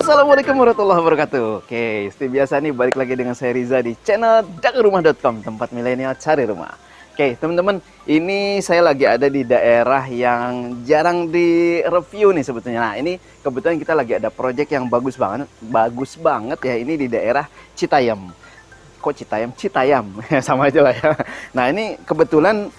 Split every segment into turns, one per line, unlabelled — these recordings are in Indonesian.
Assalamualaikum warahmatullahi wabarakatuh. Oke, seperti biasa nih balik lagi dengan saya Riza di channel dagarumah.com, tempat milenial cari rumah. Oke, teman-teman, ini saya lagi ada di daerah yang jarang direview nih sebetulnya. Nah, ini kebetulan kita lagi ada project yang bagus banget ya. Ini di daerah Citayam. Kok Citayam? Citayam, sama aja lah ya. Nah, ini kebetulan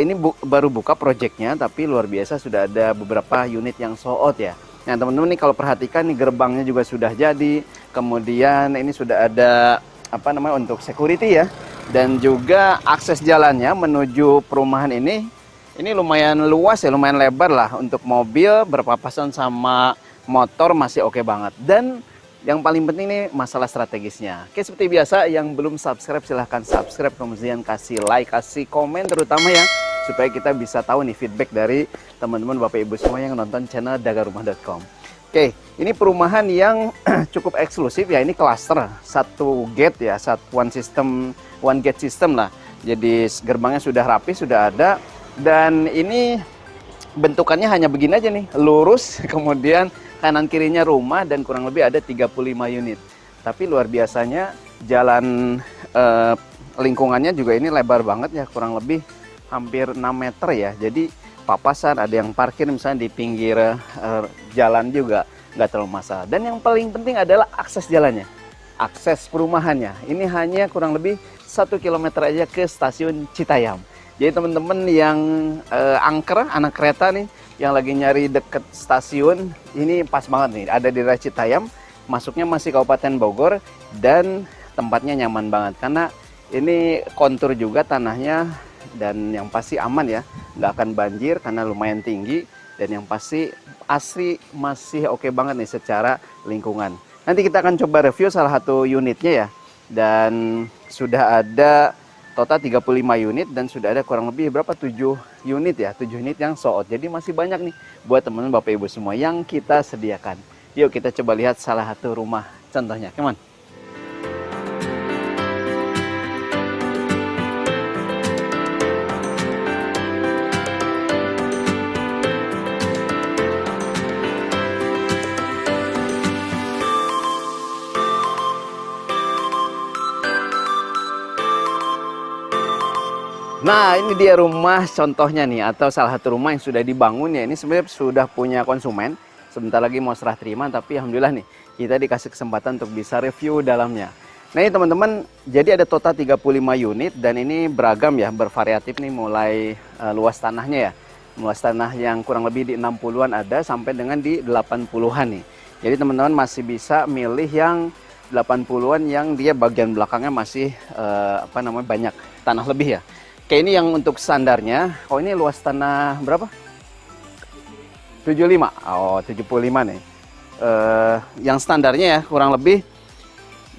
ini baru buka projectnya, tapi luar biasa sudah ada beberapa unit yang sold out ya. Nah, teman-teman nih kalau perhatikan nih gerbangnya juga sudah jadi. Kemudian ini sudah ada apa namanya untuk security ya. Dan juga akses jalannya menuju perumahan ini lumayan luas ya, lumayan lebar lah untuk mobil berpapasan sama motor masih oke banget. Dan yang paling penting nih masalah strategisnya. Oke, seperti biasa yang belum subscribe silahkan subscribe, kemudian kasih like, kasih komen terutama ya, supaya kita bisa tahu nih feedback dari teman-teman Bapak Ibu semua yang nonton channel dagarumah.com. Oke, ini perumahan yang cukup eksklusif ya, ini cluster, satu gate ya, one gate system lah. Jadi gerbangnya sudah rapi, sudah ada, dan ini bentukannya hanya begini aja nih, lurus, kemudian kanan kirinya rumah dan kurang lebih ada 35 unit. Tapi luar biasanya jalan lingkungannya juga ini lebar banget ya, kurang lebih hampir 6 meter ya. Jadi papasan, ada yang parkir misalnya di pinggir jalan juga nggak terlalu masalah. Dan yang paling penting adalah akses jalannya, akses perumahannya. Ini hanya kurang lebih 1 km aja ke stasiun Citayam. Jadi teman-teman yang angker, anak kereta nih, yang lagi nyari deket stasiun, ini pas banget nih, ada di daerah Citayam, masuknya masih Kabupaten Bogor, dan tempatnya nyaman banget, karena ini kontur juga tanahnya, dan yang pasti aman ya, nggak akan banjir karena lumayan tinggi, dan yang pasti asri masih oke banget nih secara lingkungan. Nanti kita akan coba review salah satu unitnya ya, dan sudah ada total 35 unit dan sudah ada kurang lebih berapa 7 unit ya, 7 unit yang sold out. Jadi masih banyak nih buat teman-teman Bapak Ibu semua yang kita sediakan. Yuk kita coba lihat salah satu rumah contohnya. Come on. Nah, ini dia rumah contohnya nih, atau salah satu rumah yang sudah dibangun ya. Ini sebenarnya sudah punya konsumen, sebentar lagi mau serah terima, tapi alhamdulillah nih kita dikasih kesempatan untuk bisa review dalamnya. Nah ini teman-teman, jadi ada total 35 unit dan ini beragam ya, bervariatif nih, mulai luas tanahnya ya. Luas tanah yang kurang lebih di 60-an ada sampai dengan di 80-an nih. Jadi teman-teman masih bisa milih yang 80-an yang dia bagian belakangnya masih apa namanya banyak tanah lebih ya. Oke, ini yang untuk standarnya. Oh, ini luas tanah berapa? 75. Oh, 75 nih. Yang standarnya ya, kurang lebih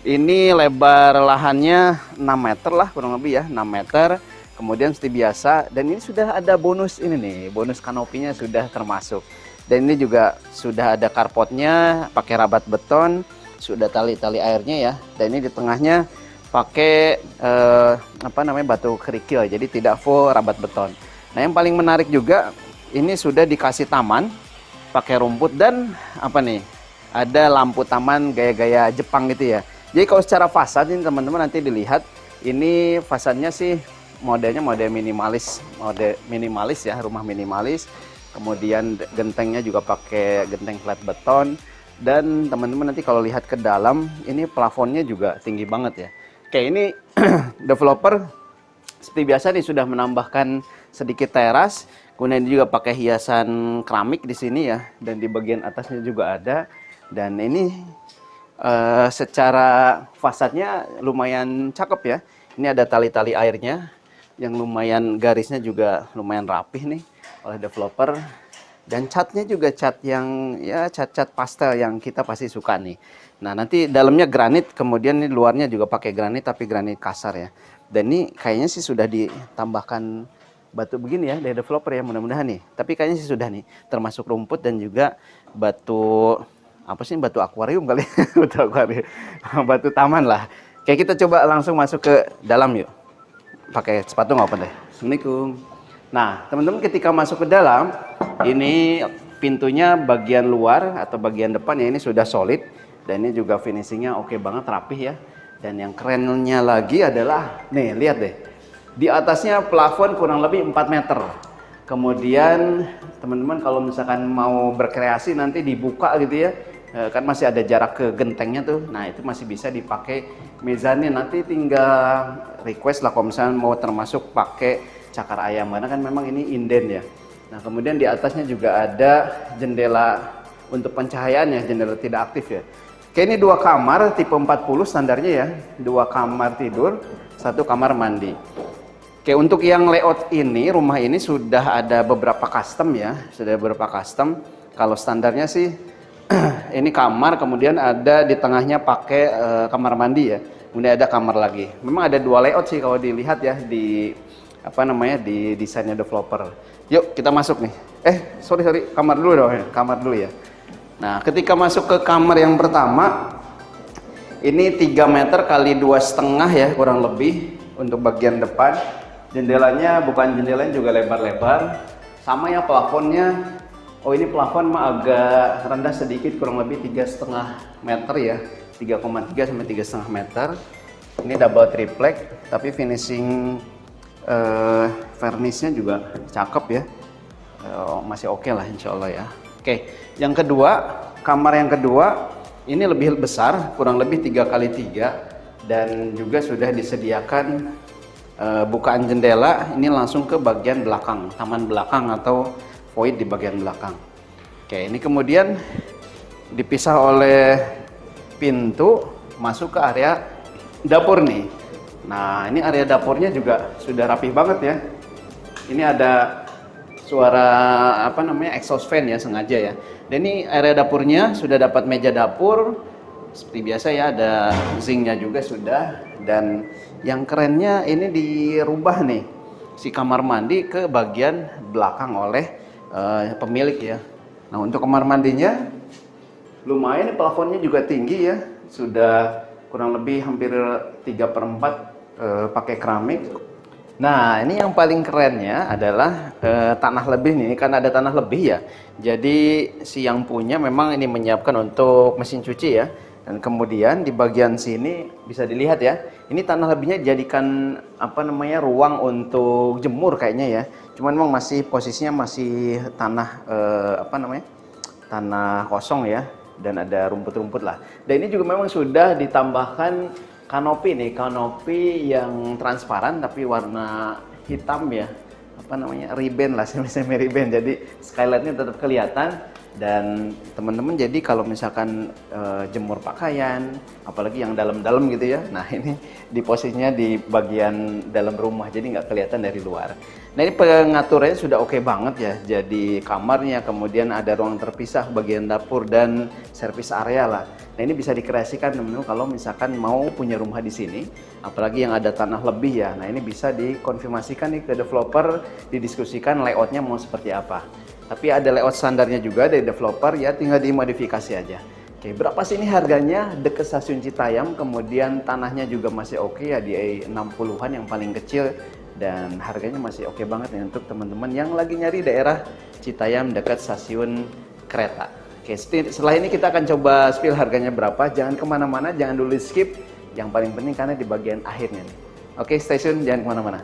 ini lebar lahannya 6 meter lah, kurang lebih ya, 6 meter. Kemudian seperti biasa, dan ini sudah ada bonus ini nih, bonus kanopinya sudah termasuk. Dan ini juga sudah ada carportnya, pakai rabat beton, sudah tali-tali airnya ya. Dan ini di tengahnya pakai apa namanya batu kerikil, jadi tidak full rabat beton. Nah yang paling menarik juga ini sudah dikasih taman pakai rumput dan apa nih, ada lampu taman gaya-gaya Jepang gitu ya. Jadi kalau secara fasad ini teman-teman nanti dilihat, ini fasadnya sih modelnya mode minimalis ya, rumah minimalis. Kemudian gentengnya juga pakai genteng flat beton, dan teman-teman nanti kalau lihat ke dalam ini plafonnya juga tinggi banget ya. Oke, ini developer seperti biasa nih sudah menambahkan sedikit teras, kemudian juga pakai hiasan keramik di sini ya, dan di bagian atasnya juga ada. Dan ini secara fasadnya lumayan cakep ya. Ini ada tali-tali airnya yang lumayan, garisnya juga lumayan rapih nih oleh developer. Dan catnya juga cat yang ya cat-cat pastel yang kita pasti suka nih. Nah nanti dalamnya granit, kemudian ini luarnya juga pakai granit tapi granit kasar ya. Dan ini kayaknya sih sudah ditambahkan batu begini ya dari developer ya, mudah-mudahan nih. Tapi kayaknya sih sudah nih, termasuk rumput dan juga batu apa sih, batu akuarium kali, batu akuarium, batu taman lah. Kayak kita coba langsung masuk ke dalam yuk. Pakai sepatu nggak apa deh. Assalamualaikum. Nah teman-teman ketika masuk ke dalam, ini pintunya bagian luar atau bagian depan ya ini sudah solid, dan ini juga finishingnya oke banget, rapih ya. Dan yang kerennya lagi adalah nih, lihat deh, di atasnya plafon kurang lebih 4 meter. Kemudian teman-teman kalau misalkan mau berkreasi nanti dibuka gitu ya, kan masih ada jarak ke gentengnya tuh, nah itu masih bisa dipakai mezannya. Nanti tinggal request lah kalau misalnya mau termasuk pakai cakar ayam, karena kan memang ini inden ya. Nah kemudian di atasnya juga ada jendela untuk pencahayaan ya, jendela tidak aktif ya. Oke, ini 2 kamar tipe 40 standarnya ya, 2 kamar tidur, 1 kamar mandi. Oke, untuk yang layout ini, rumah ini sudah ada beberapa custom ya, sudah beberapa custom. Kalau standarnya sih ini kamar, kemudian ada di tengahnya pakai kamar mandi ya, kemudian ada kamar lagi. Memang ada 2 layout sih kalau dilihat ya di apa namanya, di desainnya developer. Yuk kita masuk nih. Sorry, kamar dulu dong, kamar dulu ya. Nah, ketika masuk ke kamar yang pertama, ini 3 meter kali 2,5 ya kurang lebih untuk bagian depan. Jendelanya bukan jendelanya juga lebar-lebar. Sama ya plafonnya. Oh, ini plafon mah agak rendah sedikit, kurang lebih 3,5 meter ya. 3,3 sampai 3,5 meter. Ini double triplek, tapi finishing vernishnya juga cakep ya. Masih oke lah insya Allah ya. Oke, yang kedua, kamar yang kedua ini lebih besar, kurang lebih 3 kali 3, dan juga sudah disediakan bukaan jendela. Ini langsung ke bagian belakang, taman belakang atau void di bagian belakang. Oke, ini kemudian dipisah oleh pintu masuk ke area dapur nih. Nah, ini area dapurnya juga sudah rapih banget ya. Ini ada suara apa namanya, exhaust fan ya, sengaja ya. Dan ini area dapurnya sudah dapat meja dapur seperti biasa ya, ada zinknya juga sudah. Dan yang kerennya ini dirubah nih si kamar mandi ke bagian belakang oleh pemilik ya. Nah, untuk kamar mandinya lumayan, plafonnya juga tinggi ya, sudah kurang lebih hampir 3/4 pakai keramik. Nah, ini yang paling kerennya adalah tanah lebih nih, kan ada tanah lebih ya. Jadi si yang punya memang ini menyiapkan untuk mesin cuci ya. Dan kemudian di bagian sini bisa dilihat ya, ini tanah lebihnya dijadikan apa namanya, ruang untuk jemur kayaknya ya. Cuman memang masih posisinya masih tanah apa namanya, tanah kosong ya, dan ada rumput-rumput lah. Dan ini juga memang sudah ditambahkan kanopi nih, kanopi yang transparan tapi warna hitam ya, apa namanya, ribbon lah, semi ribbon, jadi skylightnya tetap kelihatan. Dan teman-teman jadi kalau misalkan jemur pakaian, apalagi yang dalam-dalam gitu ya, nah ini di posisinya di bagian dalam rumah, jadi nggak kelihatan dari luar. Nah, ini pengaturannya sudah oke banget ya, jadi kamarnya, kemudian ada ruang terpisah, bagian dapur dan servis area lah. Nah, ini bisa dikreasikan teman-teman kalau misalkan mau punya rumah di sini, apalagi yang ada tanah lebih ya. Nah, ini bisa dikonfirmasikan nih ke developer, didiskusikan layoutnya mau seperti apa. Tapi ada layout standarnya juga dari developer ya, tinggal dimodifikasi aja. Oke, berapa sih ini harganya? Dekat stasiun Citayam, kemudian tanahnya juga masih oke ya, di 60-an yang paling kecil, dan harganya masih oke banget nih untuk teman-teman yang lagi nyari daerah Citayam dekat stasiun kereta. Oke, setelah ini kita akan coba spill harganya berapa. Jangan kemana-mana, jangan dulu skip. Yang paling penting karena di bagian akhirnya nih. Oke, stay tune, jangan kemana-mana.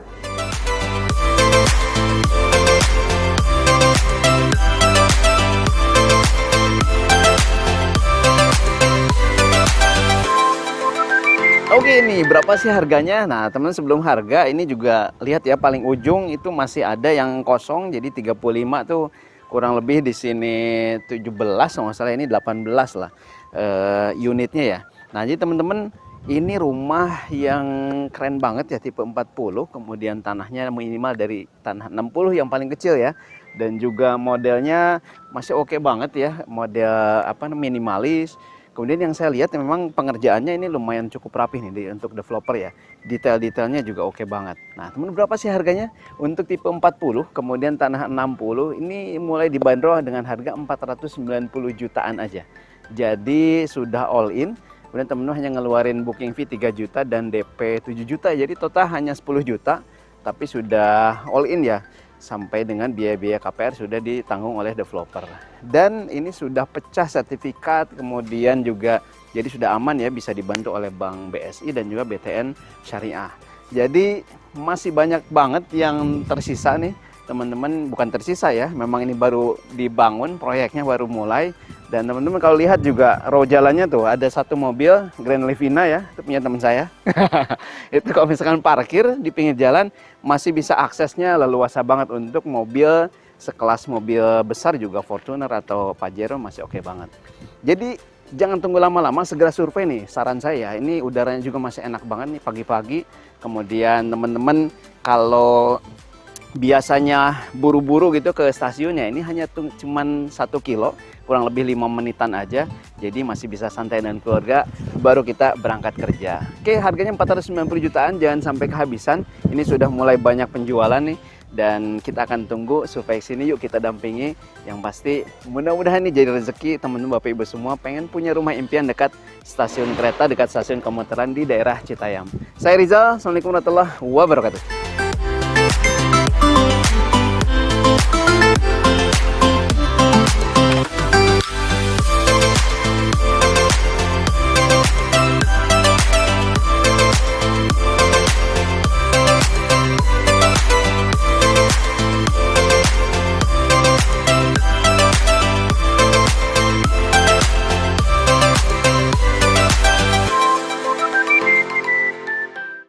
Oke, nih berapa sih harganya? Nah, teman, sebelum harga ini juga lihat ya, paling ujung itu masih ada yang kosong, jadi 35 tuh kurang lebih di sini 17, kalau nggak salah ini 18 lah unitnya ya. Nah, jadi teman-teman, ini rumah yang keren banget ya, tipe 40, kemudian tanahnya minimal dari tanah 60 yang paling kecil ya. Dan juga modelnya masih oke banget ya, model apa, minimalis. Kemudian yang saya lihat memang pengerjaannya ini lumayan cukup rapih nih untuk developer ya. Detail-detailnya juga oke banget. Nah, teman, berapa sih harganya? Untuk tipe 40, kemudian tanah 60, ini mulai dibanderol dengan harga 490 jutaan aja. Jadi sudah all in. Kemudian teman-teman hanya ngeluarin booking fee 3 juta dan DP 7 juta. Jadi total hanya 10 juta, tapi sudah all in ya. sampai dengan biaya-biaya KPR sudah ditanggung oleh developer. Dan ini sudah pecah sertifikat, kemudian juga jadi sudah aman ya, bisa dibantu oleh Bank BSI dan juga BTN Syariah. Jadi masih banyak banget yang tersisa nih teman-teman, bukan tersisa ya, memang ini baru dibangun, proyeknya baru mulai. Dan teman-teman kalau lihat juga row jalannya tuh ada satu mobil Grand Livina ya, itu punya teman saya. Itu kalau misalkan parkir di pinggir jalan masih bisa aksesnya leluasa banget untuk mobil sekelas mobil besar juga Fortuner atau Pajero masih oke banget. Jadi jangan tunggu lama-lama, segera survei nih saran saya. Ini udaranya juga masih enak banget nih pagi-pagi. Kemudian teman-teman kalau biasanya buru-buru gitu ke stasiunnya, ini hanya cuman 1 kilo, kurang lebih 5 menitan aja. Jadi masih bisa santai dengan keluarga, baru kita berangkat kerja. Oke, harganya 490 jutaan, jangan sampai kehabisan. Ini sudah mulai banyak penjualan nih, dan kita akan tunggu survei sini. Yuk kita dampingi. Yang pasti mudah-mudahan ini jadi rezeki teman-teman Bapak Ibu semua pengen punya rumah impian dekat stasiun kereta, dekat stasiun komuteran di daerah Citayam. Saya Rizal, Assalamualaikum warahmatullahi wabarakatuh.